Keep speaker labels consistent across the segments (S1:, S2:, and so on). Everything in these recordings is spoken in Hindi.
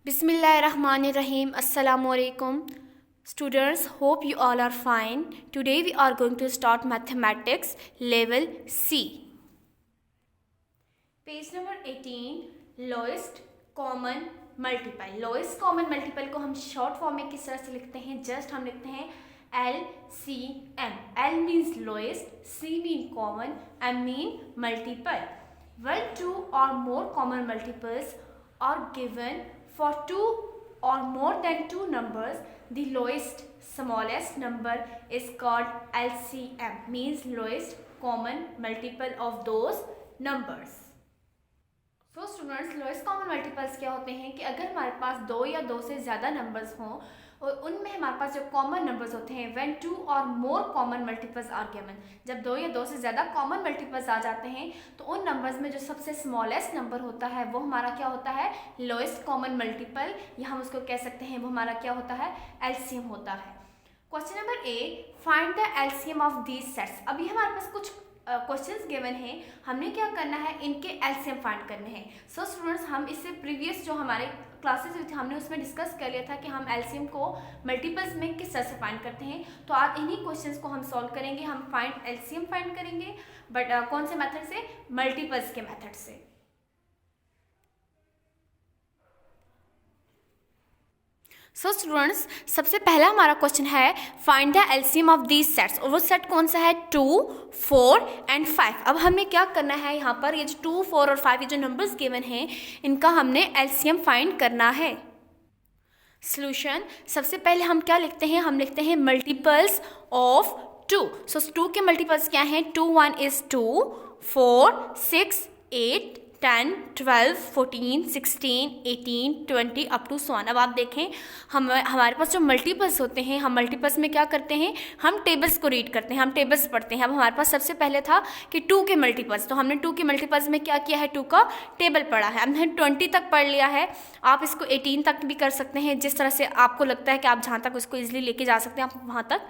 S1: Bismillahirrahmanirrahim. Assalamu alaikum. Students, hope you all are fine. Today we are going to start mathematics level C. Page number 18, lowest common multiple. Lowest common multiple को हम short form में किस तरह से लिखते हैं? Just हम लिखते हैं LCM. L means lowest, C mean common, M mean multiple. When two or more common multiples are given for two or more than two numbers, the lowest smallest number is called LCM, means lowest common multiple of those numbers. So students, lowest common multiples क्या होते हैं कि अगर हमारे पास दो या दो से ज़्यादा नंबर्स हों और उनमें हमारे पास जो कॉमन नंबर्स होते हैं, when two or more common multiples are given, जब दो या दो से ज़्यादा कॉमन मल्टीपल्स आ जाते हैं तो उन नंबर्स में जो सबसे स्मॉलेस्ट नंबर होता है वो हमारा क्या होता है? लोएस्ट कॉमन मल्टीपल, या हम उसको कह सकते हैं वो हमारा क्या होता है? एलसीएम होता है. Question number A, find the LCM of these sets. अभी हमारे पास कुछ क्वेश्चंस गिवन हैं, हमने क्या करना है? इनके एलसीएम फाइंड करने हैं. सो स्टूडेंट्स, हम इससे प्रीवियस जो हमारे क्लासेस हुई थी हमने उसमें डिस्कस कर लिया था कि हम एलसीएम को मल्टीपल्स में किस तरह से फाइंड करते हैं. तो आज इन्हीं क्वेश्चंस को हम सॉल्व करेंगे. हम एलसीएम फाइंड करेंगे, बट कौन से मेथड से? मल्टीपल्स के मेथड से. सो स्टूडेंट्स, सबसे पहला हमारा क्वेश्चन है find the LCM of these sets. और वो सेट कौन सा है? 2, 4 एंड 5. अब हमें क्या करना है यहाँ पर? ये जो 2, 4 और 5 ये जो नंबर्स गिवन हैं इनका हमने एलसीएम फाइंड करना है. सॉल्यूशन, सबसे पहले हम क्या लिखते हैं? हम लिखते हैं मल्टीपल्स ऑफ 2. सो 2 के मल्टीपल्स क्या हैं? 2 1 is 2, 4 6 8 10 12 14 16 18 20 up to so on. अब आप देखें हमारे पास जो मल्टीपल्स होते हैं, हम मल्टीपल्स में क्या करते हैं? हम टेबल्स को रीड करते हैं, हम टेबल्स पढ़ते हैं. अब हमारे पास सबसे पहले था कि 2 के मल्टीपल्स, तो हमने 2 के मल्टीपल्स में क्या किया है? 2 का टेबल पढ़ा है. हमने 20 तक पढ़ लिया है. आप इसको 18 तक भी कर सकते हैं. जिस तरह से आपको लगता है कि आप जहाँ तक उसको ईजिली लेके जा सकते हैं आप वहाँ तक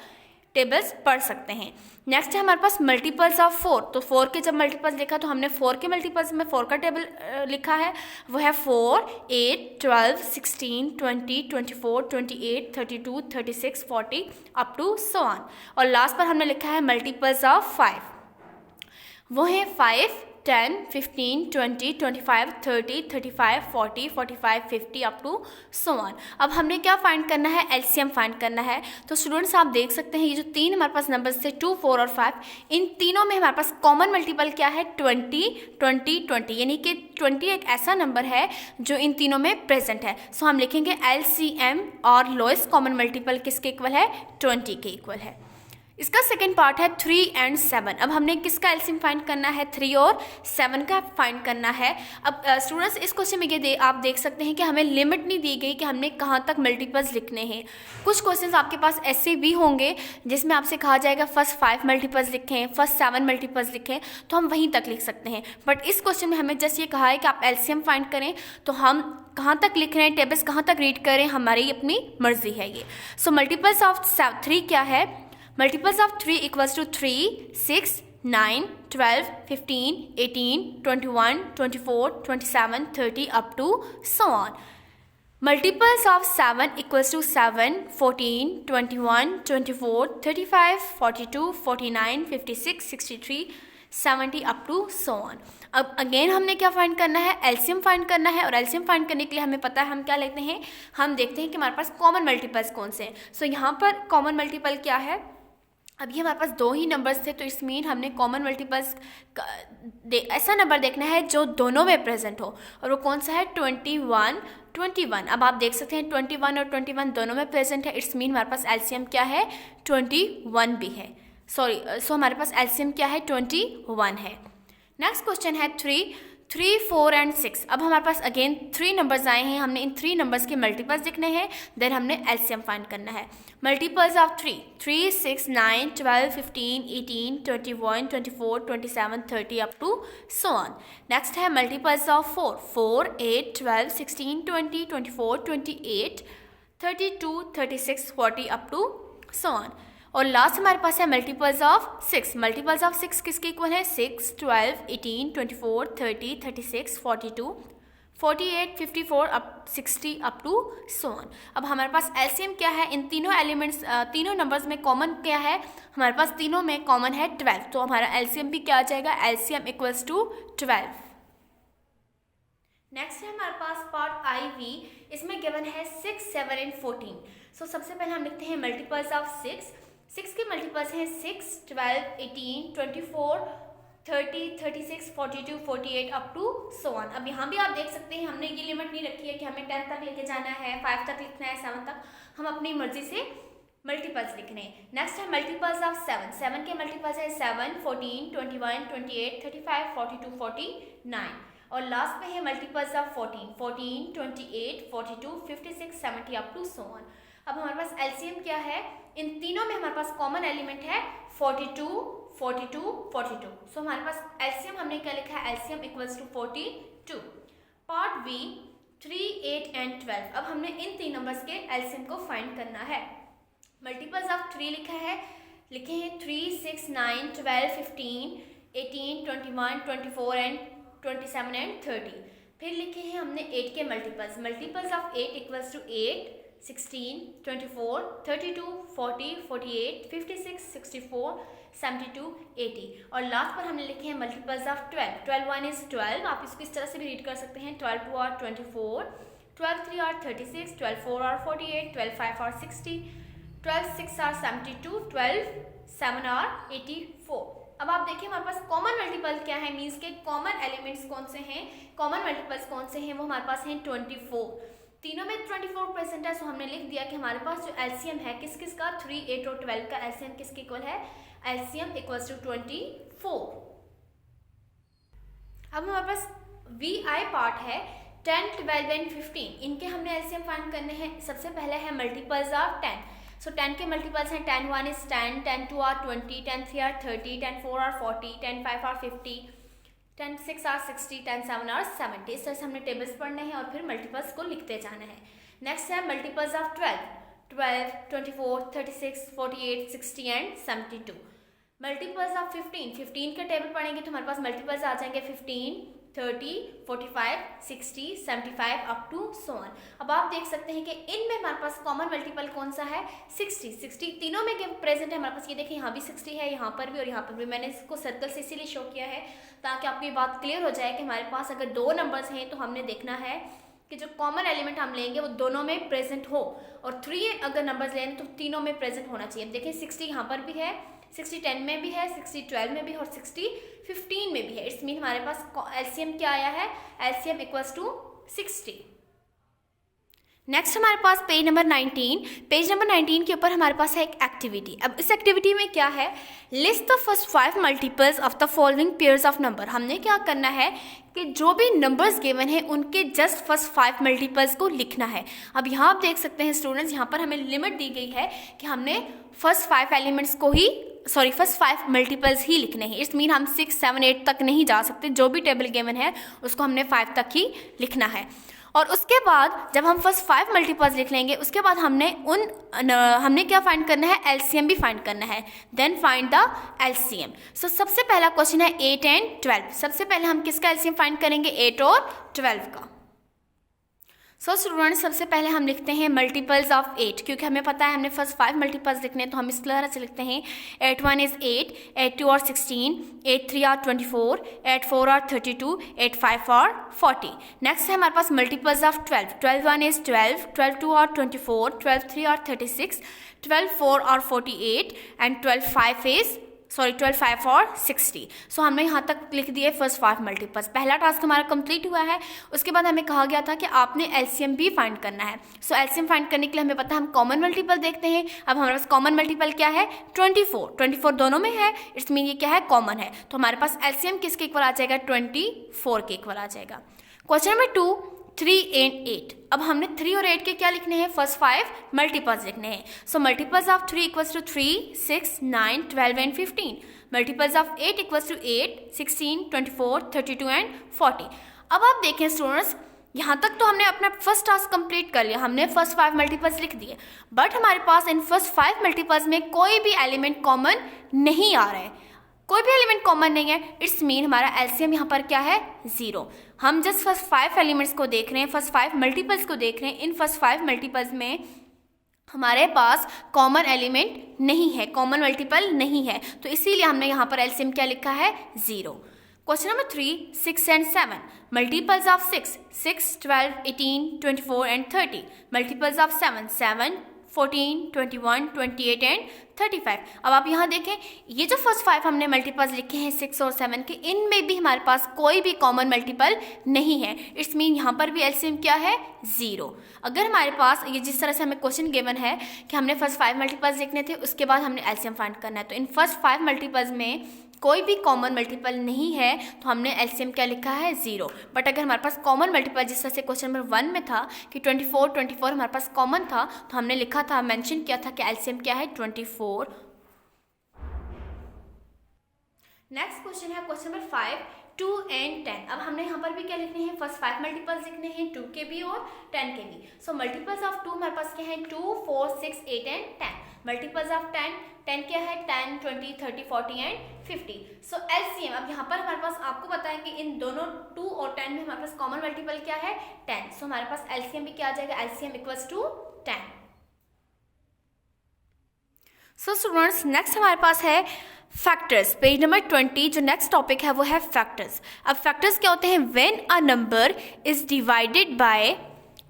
S1: टेबल्स पढ़ सकते हैं. नेक्स्ट है हमारे पास मल्टीपल्स ऑफ 4. तो 4 के जब मल्टीपल्स लिखा तो हमने 4 के मल्टीपल्स में 4 का टेबल लिखा है. वो है 4 8 12 16 20 24 28 32 36 40 अप टू सो ऑन. और लास्ट पर हमने लिखा है मल्टीपल्स ऑफ 5. वो है 5 10 15 20 25 30 35 40 45 50 अप टू सो ऑन. अब हमने क्या फाइंड करना है? एलसीएम फाइंड करना है. तो स्टूडेंट्स, आप देख सकते हैं ये जो तीन हमारे पास नंबर्स थे 2, 4 और 5, इन तीनों में हमारे पास कॉमन मल्टीपल क्या है? 20 20 20, यानी कि 20 एक ऐसा नंबर है जो इन तीनों में प्रेजेंट है. सो हम लिखेंगे एलसीएम और लोएस्ट कॉमन मल्टीपल किसके इक्वल है? 20 के इक्वल है. इसका सेकेंड पार्ट है 3 एंड 7. अब हमने किसका एलसीएम फाइंड करना है? 3 और 7 का फाइंड करना है. अब स्टूडेंट्स, इस क्वेश्चन में आप देख सकते हैं कि हमें लिमिट नहीं दी गई कि हमने कहाँ तक मल्टीपल्स लिखने हैं. कुछ क्वेश्चंस आपके पास ऐसे भी होंगे जिसमें आपसे कहा जाएगा फर्स्ट 5 मल्टीपल्स लिखें, फर्स्ट 7 मल्टीपल्स लिखें, तो हम वहीं तक लिख सकते हैं. बट इस क्वेश्चन में हमें जस्ट ये कहा है कि आप एलसीएम फाइंड करें, तो हम कहाँ तक लिख रहे हैं, टेबल्स कहाँ तक रीड करें, हमारी अपनी मर्जी है ये. सो मल्टीपल्स ऑफ 3 क्या है? Multiples of 3 equals to 3, 6, 9, 12, 15, 18, 21, 24, 27, 30 up to so on. Multiples of 7 equals to 7, 14, 21, 24, 35, 42, 49, 56, 63, 70 up to so on. अब अगेन हमने क्या फाइंड करना है? एलसीएम फाइंड करना है. और एलसीएम फाइंड करने के लिए हमें पता है हम क्या लेते हैं? हम देखते हैं कि हमारे पास कॉमन मल्टीपल्स कौन से हैं. सो यहाँ पर कॉमन मल्टीपल क्या है? अभी हमारे पास 2 ही नंबर्स थे, तो इस मीन हमने कॉमन मल्टीपल्स ऐसा नंबर देखना है जो दोनों में प्रेजेंट हो. और वो कौन सा है? 21 21. अब आप देख सकते हैं 21 और 21 दोनों में प्रेजेंट है. इट्स मीन हमारे पास एलसीएम क्या है? 21 भी है. सो हमारे पास एलसीएम क्या है? 21 है. नेक्स्ट क्वेश्चन है 3, 4 एंड 6. अब हमारे पास अगेन 3 नंबर्स आए हैं, हमने इन 3 नंबर्स के मल्टीपल्स लिखने हैं, देन हमने एलसीएम फाइंड करना है. Multiples of 3, 6 9 12 15 18 21 24 27 30 up to so on. Next है multiples of 4, 8 12 16 20 24 28 32 36 40 up to so on. और लास्ट हमारे पास है मल्टीपल्स ऑफ 6. मल्टीपल्स ऑफ 6 किसके इक्वल है? 6, 12, 18, 24, 30, 36, 42, 48, 54 up 60 up to so on. अब हमारे पास एलसीएम क्या है, इन तीनों एलिमेंट्स तीनों नंबर्स में कॉमन क्या है, हमारे पास तीनों में कॉमन है 12, तो हमारा एलसीएम भी क्या आ जाएगा, एलसीएम इक्वल्स टू 12। नेक्स्ट है हमारे पास पार्ट IV, इसमें गिवन है 6, 7 एंड 14। सो सबसे पहले हम लिखते हैं मल्टीपल्स ऑफ 6 के मल्टीपल्स हैं 6, 12, 18, 24, 30, 36, 42, 48 अप टू सो ऑन। अब यहाँ भी आप देख सकते हैं हमने ये लिमिट नहीं रखी है कि हमें 10 तक लेके जाना है, 5 तक लिखना है, 7 तक, हम अपनी मर्जी से मल्टीपल्स लिख रहे हैं। नेक्स्ट है मल्टीपल्स ऑफ 7 के मल्टीपल्स है 7, 14, 21, 28, 35, 42, 49। और लास्ट पे है multiples of 14, 28, 42, 56, 70 up to so on. अब हमारे पास एलसीएम क्या है, इन तीनों में हमारे पास कॉमन एलिमेंट है 42, 42, 42। सो हमारे पास एलसीएम हमने क्या लिखा है, LCM equals to 42। Part B 3, 8 and 12। अब हमने इन तीन नंबर्स के एलसीएम को फाइंड करना है। मल्टीपल्स ऑफ 3 लिखे हैं 3, 6, 9, 12, 15, 18, 21, 24 एंड 27 एंड 30। फिर लिखे हैं हमने 8 के मल्टीपल्स ऑफ 8 इक्वल्स टू 8, 16, 24, 32, 40, 48, 56, 64, 72, 80। और लास्ट पर हमने लिखे हैं मल्टीपल्स ऑफ 12 1 इज 12, आप इसको इस तरह से भी रीड कर सकते हैं, 12 2 are 24, 12 3 are 36, 12 4 are 48, 12 5 are 60, 12 6 are 72, 12 7 are 84। अब आप देखिए हमारे पास कॉमन मल्टीपल क्या है, मीन्स के कॉमन एलिमेंट्स कौन से हैं, कॉमन मल्टीपल्स कौन से हैं, वो हमारे पास हैं 24। तीनों में 24 प्रेजेंट है, सो हमने लिख दिया कि हमारे पास जो एलसीएम है किस किस का, 3, 8 और 12 का एलसीएम किसके इक्वल है, एलसीएम इक्वल्स टू 24। अब हमारे पास VI पार्ट है 10, 12 एंड 15, इनके हमने एलसीएम फाइंड करने हैं। सबसे पहले है मल्टीपल्स ऑफ 10। सो 10 के मल्टीपल्स हैं 10 1 is 10, 10 2 are 20, 10 3 are 30, 10 4 are 40, 10 5 are 50, 10 6 are 60, 10 7 are 70। इस तरह से हमने टेबल्स पढ़ने हैं और फिर मल्टीपल्स को लिखते जाना है। नेक्स्ट है multiples of 12, 24, 36, 48, 60 and 72। Multiples of 15 के टेबल पढ़ेंगे तो हमारे पास मल्टीपल्स आ जाएंगे 15, 30, 45, 60, 75 अप टू सो ऑन। अब आप देख सकते हैं कि इनमें हमारे पास कॉमन मल्टीपल कौन सा है, 60 तीनों में प्रेजेंट है हमारे पास। ये देखिए यहाँ भी 60 है, यहाँ पर भी और यहाँ पर भी। मैंने इसको सर्कल से इसीलिए शो किया है ताकि आपको ये बात क्लियर हो जाए कि हमारे पास अगर 2 नंबर्स हैं तो हमने देखना है कि जो कॉमन एलिमेंट हम लेंगे वो दोनों में प्रेजेंट हो, और 3 अगर नंबर्स लें तो तीनों में प्रेजेंट होना चाहिए। देखिए 60 यहाँ पर भी है, 60 10 में भी है, 60 12 में भी और 60 15 में भी है। इट्स मीन हमारे पास एलसीएम क्या आया है, एलसीएम इक्वल्स टू 60। नेक्स्ट हमारे पास पेज नंबर 19 के ऊपर हमारे पास है एक एक्टिविटी। अब इस एक्टिविटी में क्या है, list the first 5 multiples of the following pairs of number. हमने क्या करना है कि जो भी नंबर्स गिवन है उनके जस्ट फर्स्ट 5 मल्टीपल्स को लिखना है। अब यहाँ आप देख सकते हैं स्टूडेंट्स, यहाँ पर हमें लिमिट दी गई है कि हमने फर्स्ट 5 एलिमेंट्स को ही फर्स्ट 5 मल्टीपल्स ही लिखने हैं। इट्स मीन हम 6 7 8 तक नहीं जा सकते, जो भी टेबल गिवन है उसको हमने 5 तक ही लिखना है। और उसके बाद जब हम फर्स्ट 5 मल्टीपल्स लिख लेंगे उसके बाद हमने क्या फाइंड करना है, एलसीएम भी फाइंड करना है। Then find the LCM. So सबसे पहला क्वेश्चन है 8 एंड 12। सबसे पहले हम किसका एलसीएम फाइंड करेंगे, 8 और 12 का। सो स्टूडेंट्स सबसे पहले हम लिखते हैं मल्टीपल्स ऑफ 8, क्योंकि हमें पता है हमने फर्स्ट 5 मल्टीपल्स लिखने हैं तो हम इस तरह से लिखते हैं 8 1 is 8, 8 2 are 16, 8 3 are 24, 8 4 are 32, 8 5 are 40। Next है हमारे पास multiples of 12, 12 1 is 12, 12 2 are 24, 12 3 are 36, 12 4 are 48 and 12 5 और 60। सो हमने यहाँ तक लिख दिए फर्स्ट 5 मल्टीपल्स। पहला टास्क हमारा कंप्लीट हुआ है। उसके बाद हमें कहा गया था कि आपने एलसीएम भी फाइंड करना है। सो एलसीएम फाइंड करने के लिए हमें पता है हम कॉमन मल्टीपल देखते हैं। अब हमारे पास कॉमन मल्टीपल क्या है, 24 दोनों में है। इट्स मीन ये क्या है, कॉमन है। तो हमारे पास एलसीएम किसके इक्वल आ जाएगा, 24 के इक्वल आ जाएगा। Question number 2 3 and 8। अब हमने 3 और 8 के क्या लिखने हैं, फर्स्ट 5 मल्टीपल्स लिखने हैं। So multiples of 3 equals to 3, 6, 9, 12 and 15। Multiples of 8 equals to 8, 16, 24, 32 and 40। अब आप देखें स्टूडेंट्स, यहाँ तक तो हमने अपना फर्स्ट टास्क कंप्लीट कर लिया, हमने फर्स्ट 5 मल्टीपल्स लिख दिए, बट हमारे पास इन फर्स्ट 5 मल्टीपल्स में कोई भी एलिमेंट कॉमन नहीं आ रहा है, कोई भी एलिमेंट कॉमन नहीं है। इट्स मीन हमारा एलसीएम यहाँ पर क्या है, 0। हम जस्ट फर्स्ट 5 एलिमेंट्स को देख रहे हैं, फर्स्ट 5 मल्टीपल्स को देख रहे हैं। इन फर्स्ट 5 मल्टीपल्स में हमारे पास कॉमन एलिमेंट नहीं है, कॉमन मल्टीपल नहीं है, तो इसीलिए हमने यहाँ पर एलसीएम क्या लिखा है, 0। Question number 3, 6 and 7 multiples of 6, 6, 12, 18, 24 and 30 multiples of 7, 7, 14, 21, 28 and 35। अब आप यहाँ देखें, ये जो फर्स्ट 5 हमने मल्टीपल्स लिखे हैं 6 और 7 के, इनमें भी हमारे पास कोई भी कॉमन मल्टीपल नहीं है। इट्स मीन यहाँ पर भी एलसीएम क्या है, 0। अगर हमारे पास ये जिस तरह से हमें क्वेश्चन गिवन है कि हमने फर्स्ट 5 मल्टीपल्स लिखने थे, उसके बाद हमने एलसीएम फाइंड करना है, तो इन फर्स्ट 5 मल्टीपल्स में कोई भी कॉमन मल्टीपल नहीं है, तो हमने एलसीएम क्या लिखा है, 0। बट अगर हमारे पास कॉमन मल्टीपल जिस तरह से क्वेश्चन नंबर 1 में था कि 24 हमारे पास कॉमन था, तो हमने लिखा था, मेंशन किया था कि एलसीएम क्या है, 24। नेक्स्ट क्वेश्चन है क्वेश्चन नंबर 5, 2 and 10। अब हमने यहाँ पर भी क्या लिखने हैं, फर्स्ट 5 मल्टीपल्स लिखने हैं 2 के भी और 10 के भी। सो मल्टीपल्स ऑफ 2 हमारे पास क्या है, 2, 4, 6, 8 and 10। मल्टीपल्स ऑफ 10 क्या है, 10, 20, 30, 40 एंड 50। सो एलसीएम, अब यहाँ पर हमारे पास आपको पता है कि इन दोनों 2 और 10 में हमारे पास कॉमन मल्टीपल क्या है, 10। सो हमारे पास एलसीएम भी क्या आ जाएगा, LCM equals to 10। So students, next हमारे पास है फैक्टर्स, पेज नंबर 20। जो नेक्स्ट टॉपिक है वो है फैक्टर्स। अब फैक्टर्स क्या होते हैं, when a number is divided by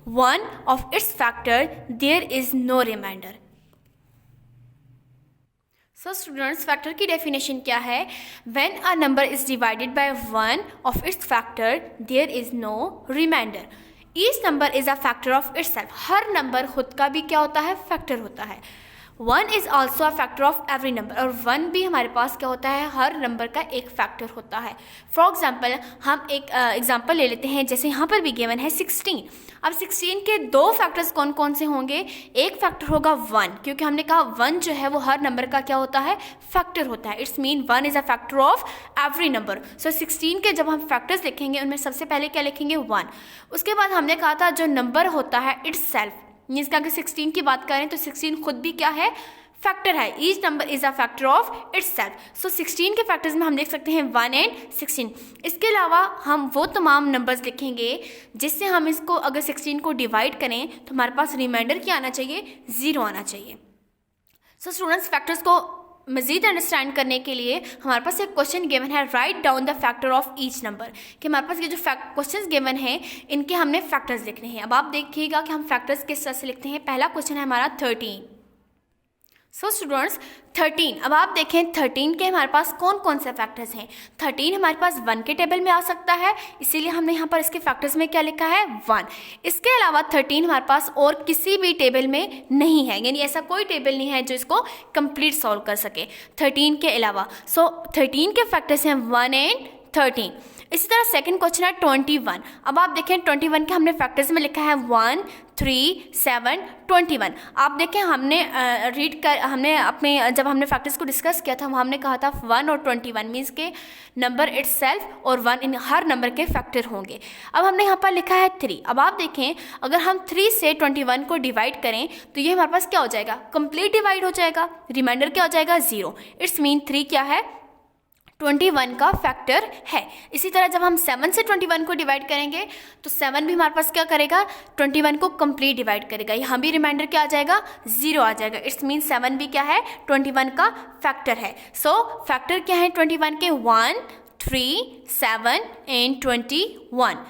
S1: one of its factor there is no reminder. So students, factor की डेफिनेशन क्या है, when a number is divided by one of its factor there is no reminder. Each number is a factor of itself. हर नंबर खुद का भी क्या होता है, फैक्टर होता है। 1 is also a factor of every number, और 1 भी हमारे पास क्या होता है, हर नंबर का एक फैक्टर होता है। फॉर एग्जाम्पल, हम एक एग्जाम्पल ले लेते हैं, जैसे यहाँ पर भी गिवन है 16। अब 16 के 2 फैक्टर्स कौन कौन से होंगे, एक फैक्टर होगा 1, क्योंकि हमने कहा 1 जो है वो हर नंबर का क्या होता है, फैक्टर होता है। It's mean 1 is a factor of every number. So 16 के जब हम फैक्टर्स लिखेंगे, उनमें सबसे पहले क्या लिखेंगे, 1। उसके बाद हमने कहा था जो नंबर होता है इटसेल्फ, मीन्स का अगर 16 की बात करें तो 16 खुद भी क्या है, फैक्टर है। Each number is a factor of itself. So 16 के फैक्टर्स में हम देख सकते हैं 1 एंड 16। इसके अलावा हम वो तमाम नंबर्स लिखेंगे जिससे हम इसको अगर 16 को डिवाइड करें तो हमारे पास रिमाइंडर क्या आना चाहिए, 0 आना चाहिए। सो स्टूडेंट्स, फैक्टर्स को मजीद अंडरस्टैंड करने के लिए हमारे पास एक क्वेश्चन गिवन है, write down the factor of each number. कि हमारे पास ये जो क्वेश्चंस गिवन है, इनके हमने फैक्टर्स लिखने हैं। अब आप देखिएगा कि हम फैक्टर्स किस तरह से लिखते हैं। पहला क्वेश्चन है हमारा 13। सो स्टूडेंट्स, 13, अब आप देखें 13 के हमारे पास कौन कौन से फैक्टर्स हैं। 13 हमारे पास 1 के टेबल में आ सकता है, इसीलिए हमने यहाँ पर इसके फैक्टर्स में क्या लिखा है, 1। इसके अलावा 13 हमारे पास और किसी भी टेबल में नहीं है, यानी ऐसा कोई टेबल नहीं है जो इसको कंप्लीट सॉल्व कर सके 13 के अलावा। सो 13 के फैक्टर्स हैं 1 एंड 13। इसी तरह सेकंड क्वेश्चन है 21। अब आप देखें 21 के हमने फैक्टर्स में लिखा है 1, 3, 7, 21। आप देखें हमने जब हमने फैक्टर्स को डिस्कस किया था, हमने कहा था 1 और 21 मीन्स के नंबर इटसेल्फ और 1 इन हर नंबर के फैक्टर होंगे। अब हमने यहाँ पर लिखा है 3। अब आप देखें अगर हम 3 से 21 को डिवाइड करें तो ये हमारे पास क्या हो जाएगा, कंप्लीट डिवाइड हो जाएगा, रिमाइंडर क्या हो जाएगा, 0। इट्स मीन 3 क्या है, 21 का फैक्टर है। इसी तरह जब हम 7 से 21 को डिवाइड करेंगे तो 7 भी हमारे पास क्या करेगा, 21 को कंप्लीट डिवाइड करेगा, यहाँ भी रिमाइंडर क्या आ जाएगा, 0 आ जाएगा। इट्स मीन 7 भी क्या है, 21 का फैक्टर है। सो फैक्टर क्या है 21 के, 1, 3, 7 एंड 21।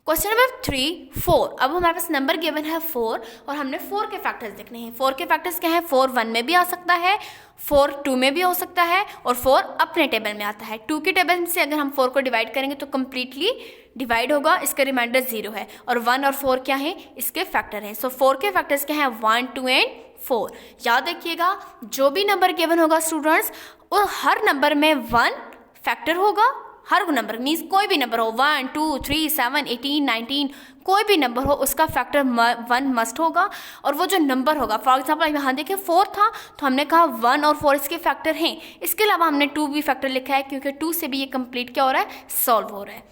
S1: Question number 3, 4। अब हमारे पास नंबर गिवन है 4 और हमने 4 के फैक्टर्स देखने हैं। 4 के फैक्टर्स क्या है, 4 1 में भी आ सकता है, 4 2 में भी हो सकता है और 4 अपने टेबल में आता है। 2 के टेबल से अगर हम 4 को डिवाइड करेंगे तो कम्प्लीटली डिवाइड होगा, इसका रिमाइंडर 0 है। और 1 और 4 क्या है, इसके फैक्टर हैं। सो 4 के फैक्टर्स क्या हैं, 1, 2 एंड 4। याद रखिएगा जो भी नंबर गिवन होगा स्टूडेंट्स, और हर नंबर में 1 फैक्टर होगा। हर नंबर मीन्स कोई भी नंबर हो, 1, 2, 3, 7, 18, 19, कोई भी नंबर हो उसका फैक्टर 1 मस्ट होगा। और वो जो नंबर होगा, फॉर एग्जाम्पल यहाँ देखिए 4 था तो हमने कहा 1 और 4 इसके फैक्टर हैं। इसके अलावा हमने 2 भी फैक्टर लिखा है क्योंकि 2 से भी ये कंप्लीट क्या हो रहा है, सॉल्व हो रहा है।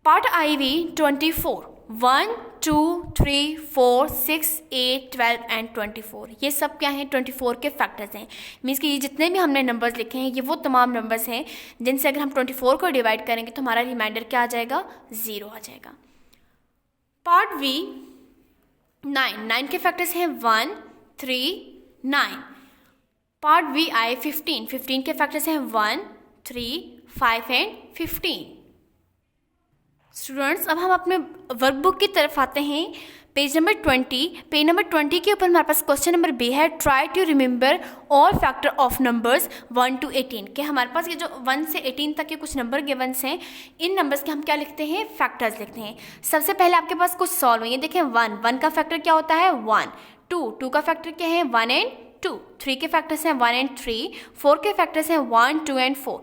S1: Part IV 24। 1, 2, 3, 4, 6, 8, 12 एंड 24। ये सब क्या हैं? 24 के फैक्टर्स हैं। मीन्स कि ये जितने भी हमने नंबर्स लिखे हैं ये वो तमाम नंबर्स हैं जिनसे अगर हम 24 को डिवाइड करेंगे तो हमारा रिमाइंडर क्या आ जाएगा? 0 आ जाएगा। पार्ट बी 9 के फैक्टर्स हैं 1, 3, 9। पार्ट बी आई 15 के फैक्टर्स हैं 1, 3, 5 एंड 15। स्टूडेंट्स अब हम अपने वर्कबुक की तरफ आते हैं। Page number 20। पेज नंबर 20 के ऊपर हमारे पास क्वेश्चन नंबर बी है, try to remember all factor of numbers 1 to 18। के हमारे पास ये जो 1 से 18 तक के कुछ नंबर गिवन्स हैं, इन नंबर्स के हम क्या लिखते हैं? फैक्टर्स लिखते हैं। सबसे पहले आपके पास कुछ सॉल्व है। ये देखें 1 का फैक्टर क्या होता है? 1। 2 का फैक्टर क्या है? 1 and 2। 3 के फैक्टर्स हैं 1 and 3। 4 के फैक्टर्स हैं 1, 2 and 4।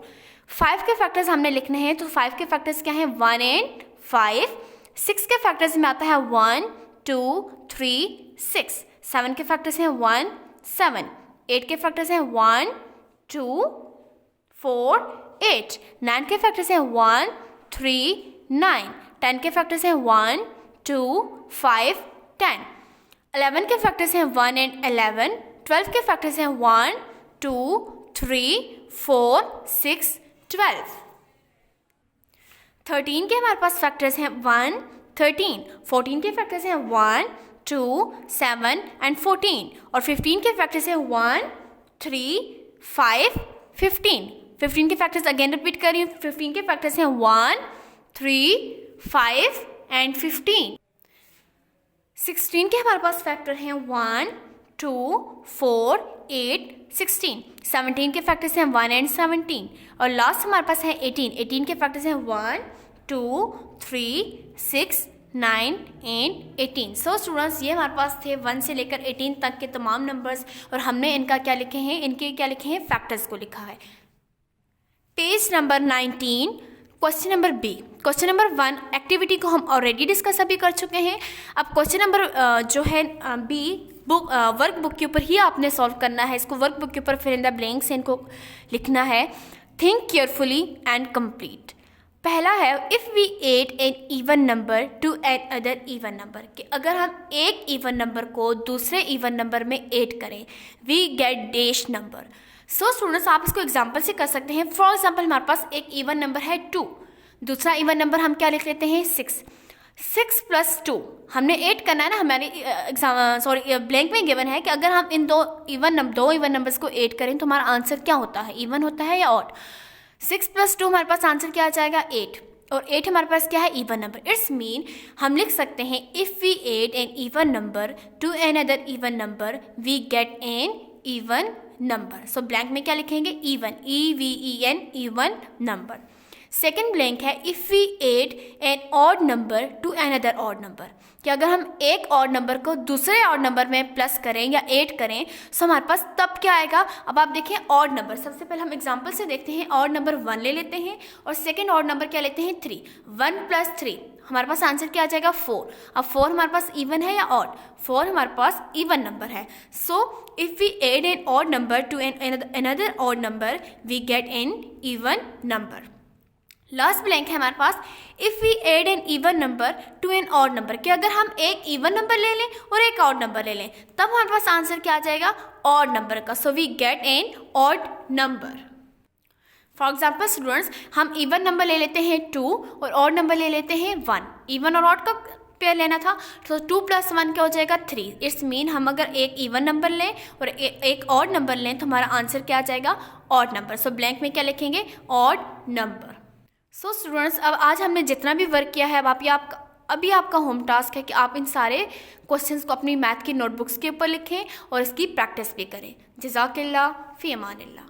S1: 5 के फैक्टर्स हमने लिखने हैं, तो 5 के फैक्टर्स क्या हैं? 1 and 5। 6 के फैक्टर्स में आता है 1, 2, 3, 6। 7 के फैक्टर्स हैं 1, 7। 8 के फैक्टर्स हैं 1, 2, 4, 8। 9 के फैक्टर्स हैं 1, 3, 9। 10 के फैक्टर्स हैं 1, 2, 5, 10। 11 के फैक्टर्स हैं 1 and 11। 12 के फैक्टर्स हैं 1, 2, 3, 4, 6, 12। 13 के हमारे पास फैक्टर्स हैं 1, 13। 14 के फैक्टर्स हैं 1, 2, 7 एंड 14। और 15 के फैक्टर्स हैं 1, 3, 5, 15। 15 के फैक्टर्स अगेन रिपीट कर रही हूँ। 15 के फैक्टर्स हैं 1, 3, 5 एंड 15। 16 के हमारे पास फैक्टर हैं 1, 2, 4, 8, 16। 17 के फैक्टर्स हैं 1 and 17। और लास्ट हमारे पास है 18 के फैक्टर्स हैं 1, 2, 3, 6, 9 एंड 18। सो स्टूडेंट्स ये हमारे पास थे 1 से लेकर 18 तक के तमाम नंबर्स, और हमने इनका क्या लिखे हैं? इनके क्या लिखे हैं? फैक्टर्स को लिखा है। Page number 19 question number B. Question number 1 activity को हम ऑलरेडी डिस्कस अभी कर चुके हैं। अब क्वेश्चन नंबर जो है बी बुक वर्क बुक के ऊपर ही आपने सॉल्व करना है। इसको वर्क बुक के ऊपर फिल इन द ब्लैंक्स इनको लिखना है। Think carefully and complete. पहला है if we add an even number to an other even number, कि अगर हम एक इवन नंबर को दूसरे इवन नंबर में ऐड करें we get dash number. So students आप इसको एग्जाम्पल से कर सकते हैं। फॉर एग्जाम्पल हमारे पास एक इवन नंबर है 2, दूसरा इवन नंबर हम क्या लिख लेते हैं? 6। 6 + 2 हमने ऐड करना है ना। हमारे ब्लैंक में गिवन है कि अगर हम इन दो इवन नंबर्स को ऐड करें तो हमारा आंसर क्या होता है? इवन होता है या ऑड? 6 + 2 हमारे पास आंसर क्या आ जाएगा? 8। और 8 हमारे पास क्या है? Even number. इट्स मीन हम लिख सकते हैं if we add an even number to an other even number we get an even number. So blank में क्या लिखेंगे? Even, EVEN, even number. Second blank है if we add an odd number to an other odd number, कि अगर हम एक ऑड नंबर को दूसरे ऑड नंबर में प्लस करें या ऐड करें तो हमारे पास तब क्या आएगा? अब आप देखें ऑड नंबर, सबसे पहले हम एग्जांपल से देखते हैं। ऑड नंबर 1 ले लेते हैं और सेकेंड ऑड नंबर क्या लेते हैं? 3। 1 + 3 हमारे पास आंसर क्या आ जाएगा? 4। अब 4 हमारे पास इवन है या ऑड? 4 हमारे पास इवन नंबर है। So if we add an odd number to another odd number we get an even number. Last blank है हमारे पास if we add an even number to an odd number, कि अगर हम एक इवन नंबर ले लें और एक ऑड नंबर ले लें तब हमारे पास आंसर क्या आ जाएगा? ऑड नंबर का। So we get an odd number. For example students हम इवन नंबर ले लेते हैं 2 और ऑड नंबर ले लेते हैं 1। इवन और ऑड का पेयर लेना था तो 2 + 1 क्या हो जाएगा? 3। इट्स मीन हम अगर एक इवन नंबर लें और एक ऑड नंबर लें तो हमारा आंसर क्या आ जाएगा? Odd number. सो ब्लैंक में क्या लिखेंगे? Odd number. सो स्टूडेंट्स अब आज हमने जितना भी वर्क किया है अब अभी आपका होम टास्क है कि आप इन सारे क्वेश्चंस को अपनी मैथ की नोटबुक्स के ऊपर लिखें और इसकी प्रैक्टिस भी करें। जज़ाकल्लाह फ़ी अमानिल्लाह।